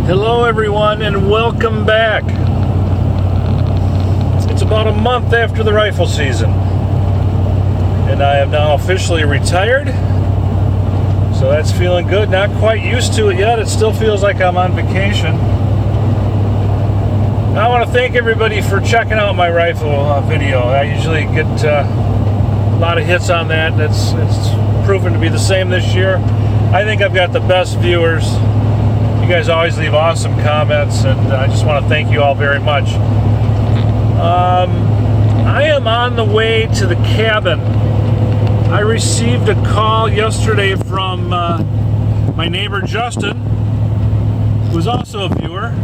Hello everyone and welcome back. It's about a month after the rifle season and I am now officially retired, so that's feeling good. Not quite used to it yet. It still feels like I'm on vacation. I want to thank everybody for checking out my rifle video. I usually get a lot of hits on that. It's proven to be the same this year. I think I've got the best viewers. You guys always leave awesome comments, and I just want to thank you all very much. I am on the way to the cabin. I received a call yesterday from my neighbor Justin, who is also a viewer.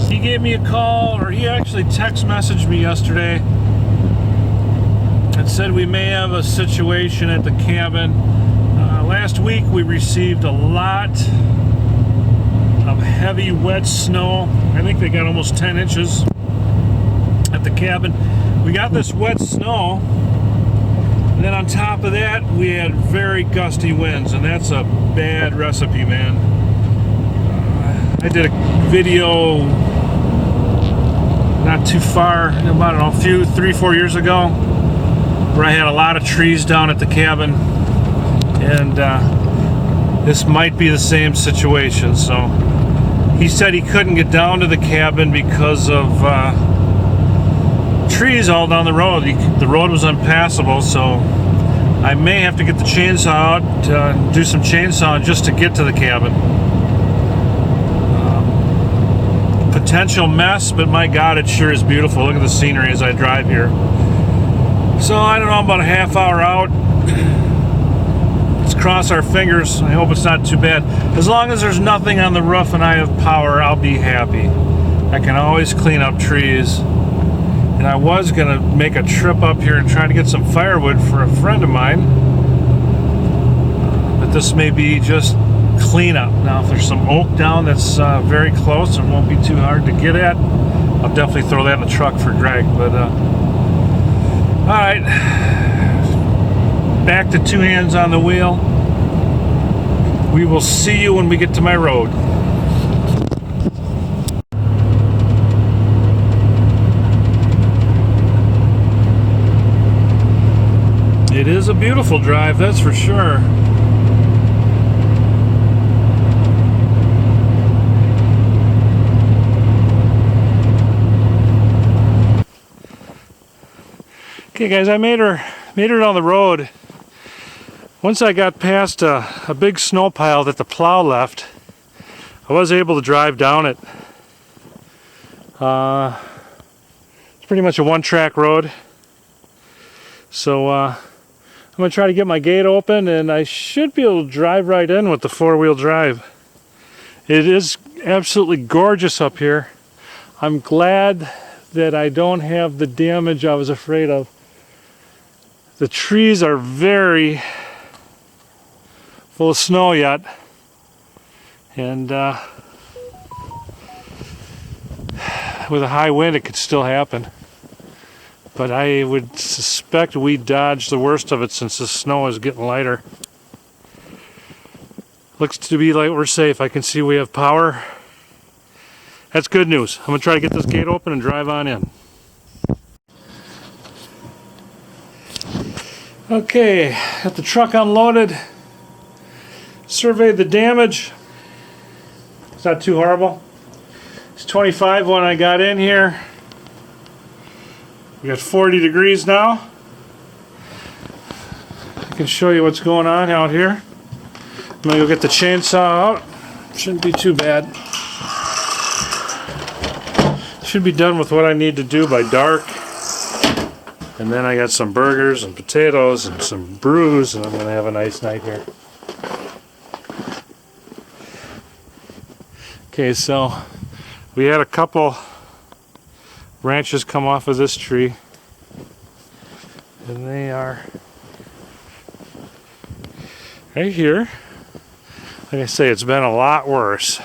He gave me a call, or he actually text messaged me yesterday and said we may have a situation at the cabin. Last week we received a lot of heavy wet snow. I think they got almost 10 inches at the cabin. We got this wet snow, and then on top of that we had very gusty winds, and that's a bad recipe, man. I did a video not too far, about, I don't know, 3-4 years ago, where I had a lot of trees down at the cabin, and this might be the same situation. So he said he couldn't get down to the cabin because of trees all down the road. The road was impassable, so I may have to get the chainsaw out, do some chainsawing just to get to the cabin. Potential mess, but my God, it sure is beautiful. Look at the scenery as I drive here. So I don't know, about a half hour out. Let's cross our fingers. I hope it's not too bad. As long as there's nothing on the roof and I have power, I'll be happy. I can always clean up trees. And I was gonna make a trip up here and try to get some firewood for a friend of mine. But this may be just cleanup. Now if there's some oak down that's very close and won't be too hard to get at, I'll definitely throw that in the truck for drag. But alright, back to two hands on the wheel. We will see you when we get to my road. It is a beautiful drive, that's for sure. Okay guys, I made her down the road. Once I got past a big snow pile that the plow left, I was able to drive down it. It's pretty much a one-track road. So I'm going to try to get my gate open, and I should be able to drive right in with the four-wheel drive. It is absolutely gorgeous up here. I'm glad that I don't have the damage I was afraid of. The trees are very full of snow yet, and with a high wind it could still happen. But I would suspect we dodged the worst of it since the snow is getting lighter. Looks to be like we're safe. I can see we have power. That's good news. I'm going to try to get this gate open and drive on in. Okay, got the truck unloaded. Surveyed the damage. It's not too horrible. It's 25 when I got in here. We got 40 degrees now. I can show you what's going on out here. I'm gonna go get the chainsaw out. Shouldn't be too bad. Should be done with what I need to do by dark. And then I got some burgers and potatoes and some brews, and I'm gonna have a nice night here. Okay, so we had a couple branches come off of this tree, and they are right here. Like I say, it's been a lot worse.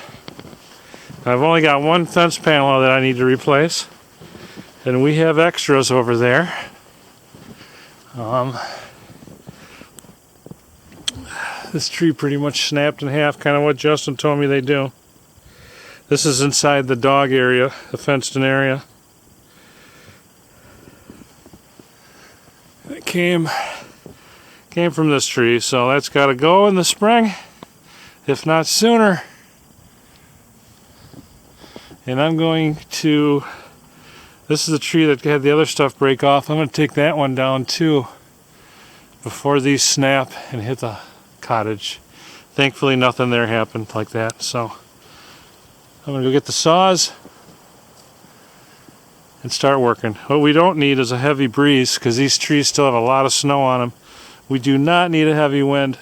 I've only got one fence panel that I need to replace, and we have extras over there. This tree pretty much snapped in half, kind of what Justin told me they do. This is inside the dog area, the fenced-in area. It came from this tree, so that's got to go in the spring, if not sooner. And I'm going to, this is the tree that had the other stuff break off. I'm going to take that one down too before these snap and hit the cottage. Thankfully nothing there happened like that, so I'm going to go get the saws and start working. What we don't need is a heavy breeze because these trees still have a lot of snow on them. We do not need a heavy wind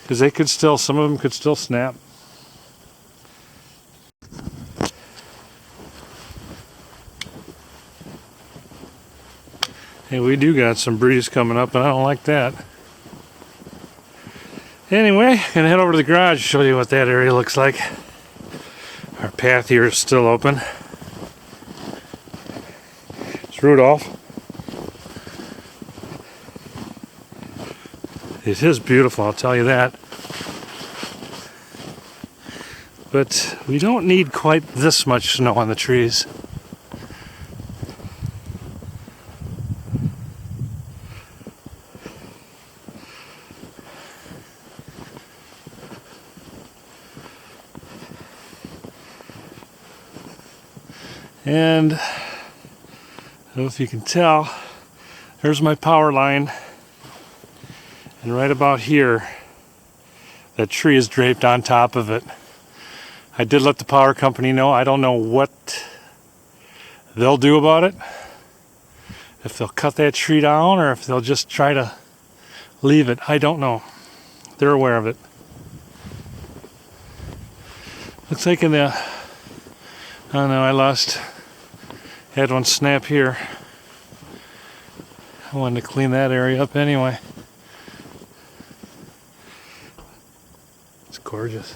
because they could still, some of them could still snap. Hey, we do got some breeze coming up, and I don't like that. Anyway, gonna head over to the garage, show you what that area looks like. Our path here is still open. It's Rudolph. It is beautiful, I'll tell you that. But we don't need quite this much snow on the trees. And I don't know if you can tell, there's my power line. And right about here, that tree is draped on top of it. I did let the power company know. I don't know what they'll do about it. If they'll cut that tree down or if they'll just try to leave it. I don't know. They're aware of it. Looks like in the, oh no, had one snap here. I wanted to clean that area up anyway. It's gorgeous.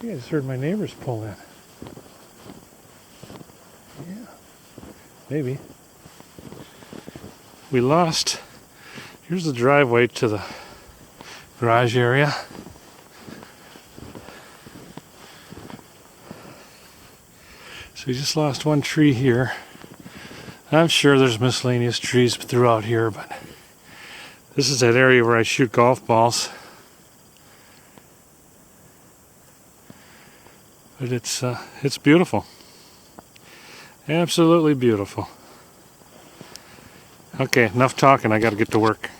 I just heard my neighbors pull in. Yeah, maybe. We lost, here's the driveway to the garage area. So we just lost one tree here. I'm sure there's miscellaneous trees throughout here, but this is that area where I shoot golf balls. But it's beautiful. Absolutely beautiful. Okay, enough talking. I got to get to work.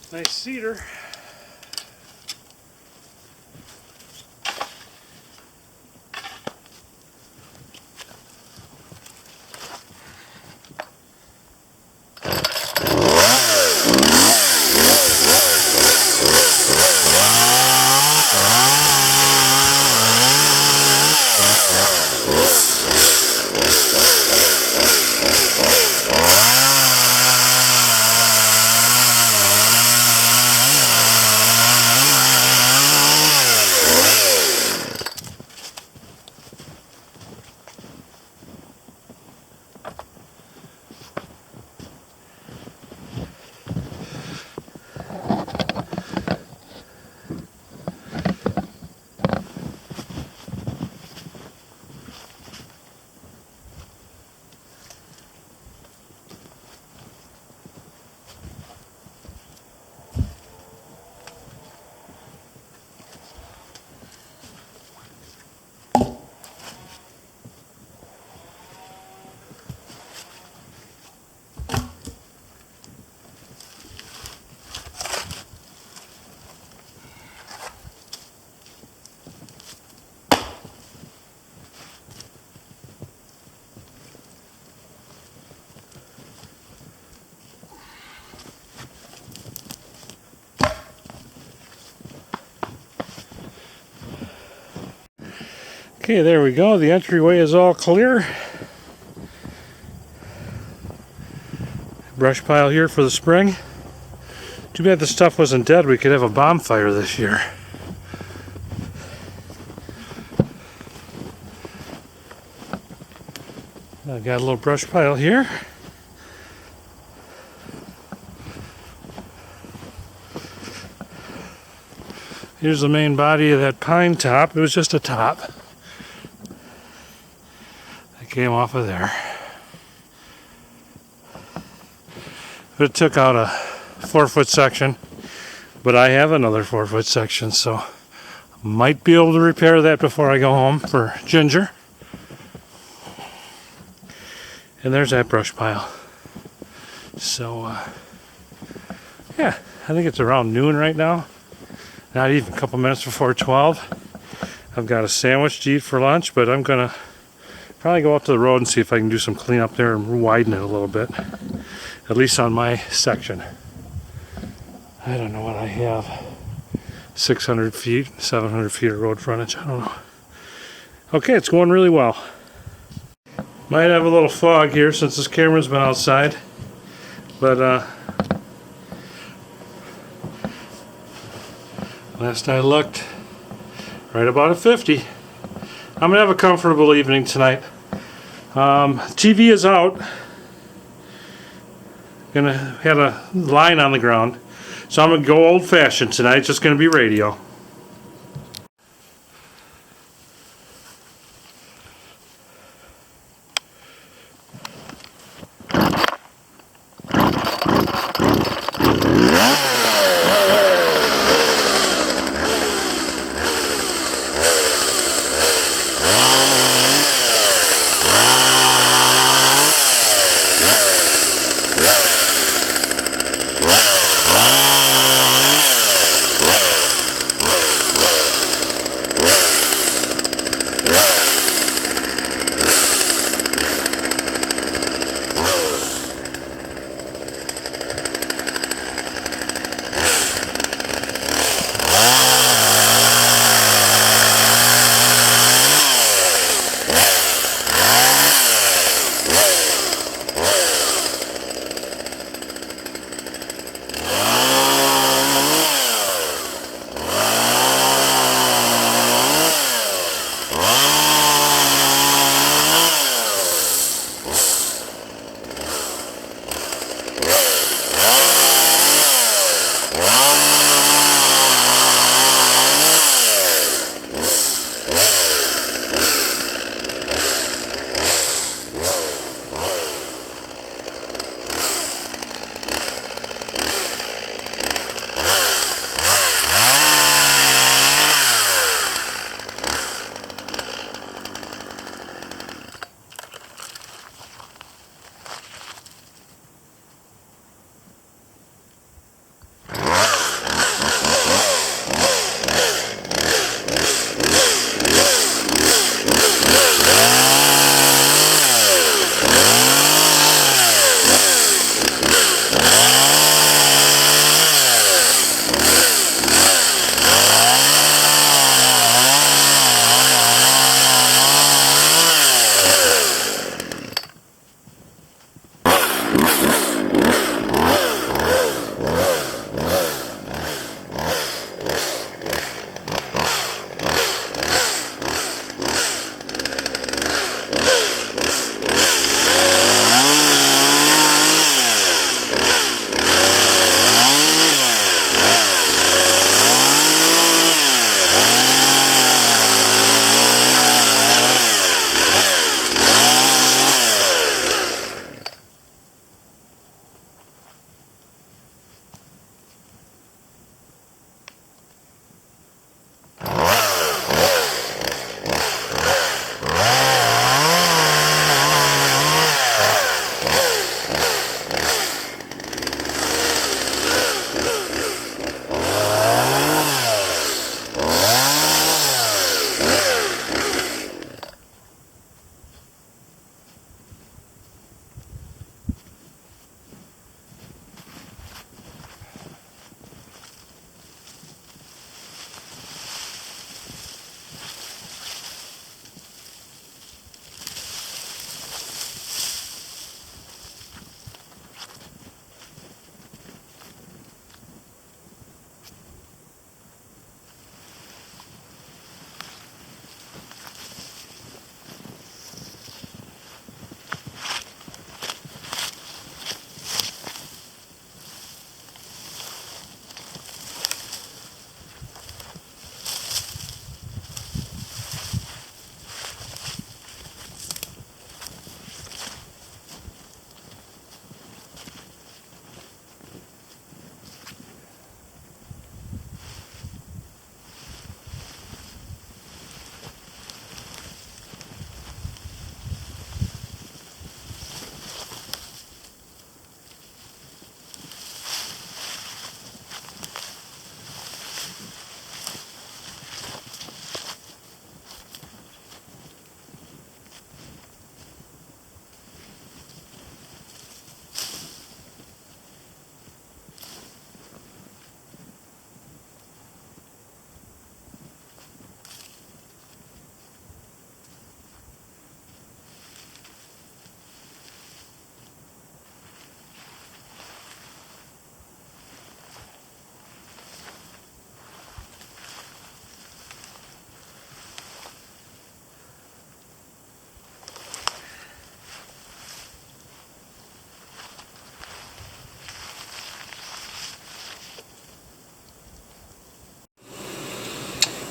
Nice cedar. Okay, there we go. The entryway is all clear. Brush pile here for the spring. Too bad the stuff wasn't dead. We could have a bonfire this year. I got a little brush pile here. Here's the main body of that pine top. It was just a top. Came off of there. It took out a 4-foot section, but I have another 4-foot section, so might be able to repair that before I go home for Ginger. And there's that brush pile. So yeah, I think it's around noon right now. Not even a couple minutes before 12. I've got a sandwich to eat for lunch, but I'm gonna probably go out to the road and see if I can do some cleanup there and widen it a little bit, at least on my section. I don't know what I have, 600 feet, 700 feet of road frontage, I don't know. Okay, it's going really well. Might have a little fog here since this camera's been outside, but last I looked, right about a 50. I'm gonna have a comfortable evening tonight. TV is out. Gonna have a line on the ground, so I'm gonna go old-fashioned tonight. Just gonna be radio.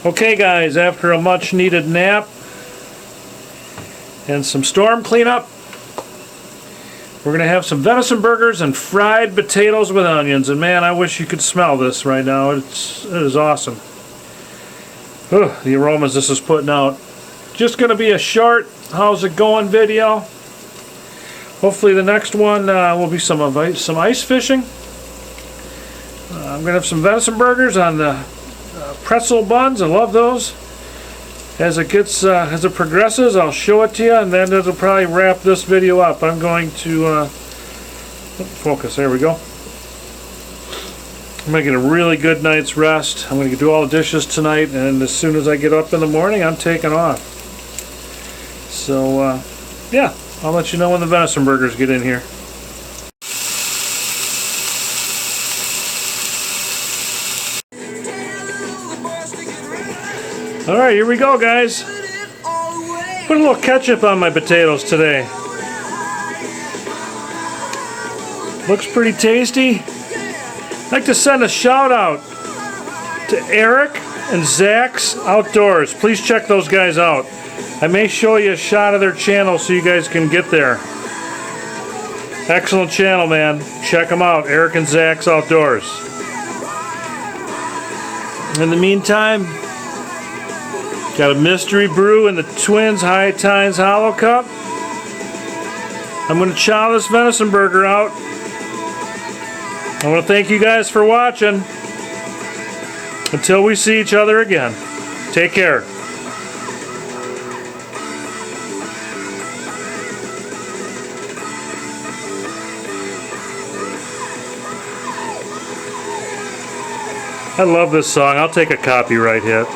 Okay guys, after a much needed nap and some storm cleanup, we're going to have some venison burgers and fried potatoes with onions. And man, I wish you could smell this right now. It is awesome. Ugh, the aromas this is putting out. Just going to be a short how's it going video. Hopefully the next one will be some ice fishing. I'm going to have some venison burgers on the pretzel buns. I love those. As it progresses, I'll show it to you, and then it'll probably wrap this video up. I'm going to focus. There we go. I'm going to get a really good night's rest. I'm going to do all the dishes tonight, and as soon as I get up in the morning, I'm taking off. So, yeah, I'll let you know when the venison burgers get in here. Alright, here we go, guys. Put a little ketchup on my potatoes today. Looks pretty tasty. I'd like to send a shout out to Eric and Zach's Outdoors. Please check those guys out. I may show you a shot of their channel so you guys can get there. Excellent channel, man. Check them out. Eric and Zach's Outdoors. In the meantime, got a mystery brew in the Twins High Times Hollow Cup. I'm going to chow this venison burger out. I want to thank you guys for watching. Until we see each other again, take care. I love this song. I'll take a copyright hit.